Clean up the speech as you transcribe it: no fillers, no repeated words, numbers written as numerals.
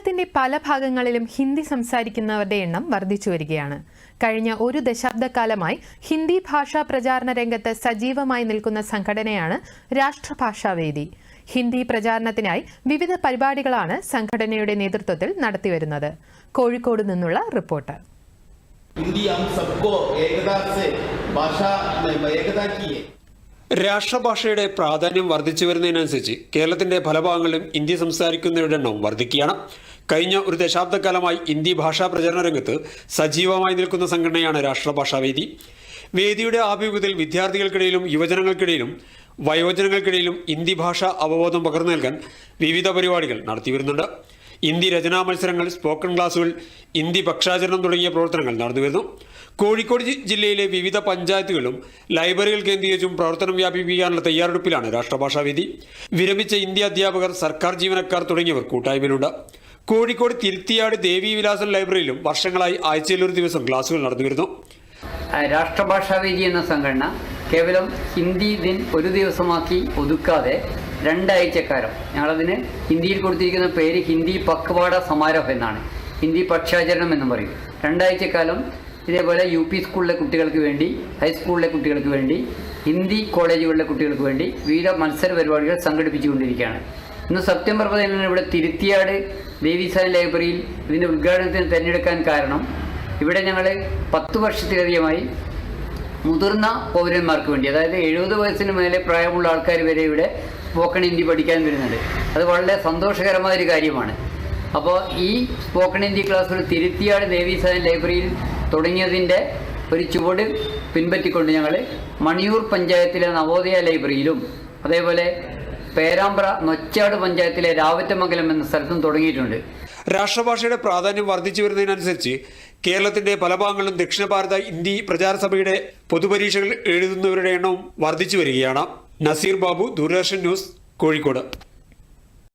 കേരളത്തിന്റെ പല ഭാഗങ്ങളിലും ഹിന്ദി സംസാരിക്കുന്നവരുടെ എണ്ണം വർദ്ധിച്ചു വരികയാണ്. കഴിഞ്ഞ ഒരു ദശാബ്ദക്കാലമായി ഹിന്ദി ഭാഷാ പ്രചാരണ രംഗത്ത് സജീവമായി നിൽക്കുന്ന സംഘടനയാണ് രാഷ്ട്രഭാഷാവേദി. ഹിന്ദി പ്രചാരണത്തിനായി വിവിധ പരിപാടികളാണ് സംഘടനയുടെ നേതൃത്വത്തിൽ നടത്തിവരുന്നത്. കോഴിക്കോട് നിന്നുള്ള റിപ്പോർട്ട്. രാഷ്ട്രഭാഷയുടെ പ്രാധാന്യം വർദ്ധിച്ചു വരുന്നതിനനുസരിച്ച് കേരളത്തിന്റെ പല ഭാഗങ്ങളിലും ഹിന്ദി സംസാരിക്കുന്നവരുടെ എണ്ണം വർദ്ധിക്കുകയാണ്. കഴിഞ്ഞ ഒരു ദശാബ്ദക്കാലമായി ഹിന്ദി ഭാഷാ പ്രചരണ രംഗത്ത് സജീവമായി നിൽക്കുന്ന സംഘടനയാണ് രാഷ്ട്രഭാഷാവേദി. വേദിയുടെ ആഭിമുഖ്യത്തിൽ വിദ്യാർത്ഥികൾക്കിടയിലും യുവജനങ്ങൾക്കിടയിലും വയോജനങ്ങൾക്കിടയിലും ഹിന്ദി ഭാഷ അവബോധം പകർന്നു നൽകാൻ വിവിധ പരിപാടികൾ നടത്തിവരുന്നുണ്ട്. ഹിന്ദി രചനാ മത്സരങ്ങൾ, സ്പോക്കൺ ക്ലാസുകൾ, ഹിന്ദി പക്ഷാചരണം തുടങ്ങിയ പ്രവർത്തനങ്ങൾ നടന്നുവരുന്നു. കോഴിക്കോട് ജില്ലയിലെ വിവിധ പഞ്ചായത്തുകളിലും ലൈബ്രറികൾ കേന്ദ്രീകരിച്ചും പ്രവർത്തനം വ്യാപിപ്പിക്കാനുള്ള തയ്യാറെടുപ്പിലാണ് രാഷ്ട്രഭാഷാവേദി. വിരമിച്ച ഹിന്ദി അധ്യാപകർ, സർക്കാർ ജീവനക്കാർ തുടങ്ങിയവർ കൂട്ടായ്മയിലുണ്ട്. കോഴിക്കോട് തിരുത്തിയാട് ദേവീവിലാസം ലൈബ്രറിയിലും വർഷങ്ങളായി ആഴ്ചയിൽ ഒരു ദിവസം ക്ലാസുകൾ നടന്നുവരുന്നു. രാഷ്ട്രഭാഷാവേദി എന്ന സംഘടന കേവലം ഹിന്ദി ദിൻ ഒരു ദിവസമാക്കി ഒതുക്കാതെ 2 ആഴ്ചക്കാലം, ഞങ്ങളതിന് ഹിന്ദിയിൽ കൊടുത്തിരിക്കുന്ന പേര് ഹിന്ദി പക്വാഡ സമാരോഹം എന്നാണ്, ഹിന്ദി പക്ഷാചരണം എന്നും പറയും. 2 ആഴ്ചക്കാലം ഇതേപോലെ UP സ്കൂളിലെ കുട്ടികൾക്ക് വേണ്ടി, ഹൈസ്കൂളിലെ കുട്ടികൾക്ക് വേണ്ടി, ഹിന്ദി കോളേജുകളിലെ കുട്ടികൾക്ക് വേണ്ടി വിവിധ മത്സര പരിപാടികൾ സംഘടിപ്പിച്ചുകൊണ്ടിരിക്കുകയാണ്. ഇന്ന് സെപ്റ്റംബർ 15 ഇവിടെ തിരുത്തിയാട് ദേവീസാൻ ലൈബ്രറിയിൽ ഇതിൻ്റെ ഉദ്ഘാടനത്തിന് തിരഞ്ഞെടുക്കാൻ കാരണം, ഇവിടെ ഞങ്ങൾ 10 വർഷത്തിലധികമായി മുതിർന്ന പൗരന്മാർക്ക് വേണ്ടി, അതായത് 70 വയസ്സിന് മേലെ പ്രായമുള്ള ആൾക്കാർ വരെ ഇവിടെ സ്പോക്കൺ ഹിന്ദി പഠിക്കാൻ വരുന്നുണ്ട്. അത് വളരെ സന്തോഷകരമായൊരു കാര്യമാണ്. അപ്പോൾ ഈ സ്പോക്കൺ ഹിന്ദി ക്ലാസ്സുകൾ തിരുത്തിയാട് ദേവീസാൻ ലൈബ്രറിയിൽ തുടങ്ങിയതിൻ്റെ ഒരു ചുവട് പിൻപറ്റിക്കൊണ്ട് ഞങ്ങൾ മണിയൂർ പഞ്ചായത്തിലെ നവോദയ ലൈബ്രറിയിലും അതേപോലെ പേരാമ്പ്ര നൊച്ചാട് പഞ്ചായത്തിലെ രാവറ്റമംഗലം എന്ന സ്ഥലത്തും തുടങ്ങിയിട്ടുണ്ട്. രാഷ്ട്രഭാഷയുടെ പ്രാധാന്യം വർദ്ധിച്ചു വരുന്നതിനനുസരിച്ച് കേരളത്തിന്റെ പല ഭാഗങ്ങളിലും ദക്ഷിണ ഭാരത ഹിന്ദി പ്രചാര സഭയുടെ പൊതുപരീക്ഷകൾ എഴുതുന്നവരുടെ എണ്ണവും വർദ്ധിച്ചു വരികയാണ്. നസീർ ബാബു, ദൂരദർശൻ ന്യൂസ്, കോഴിക്കോട്.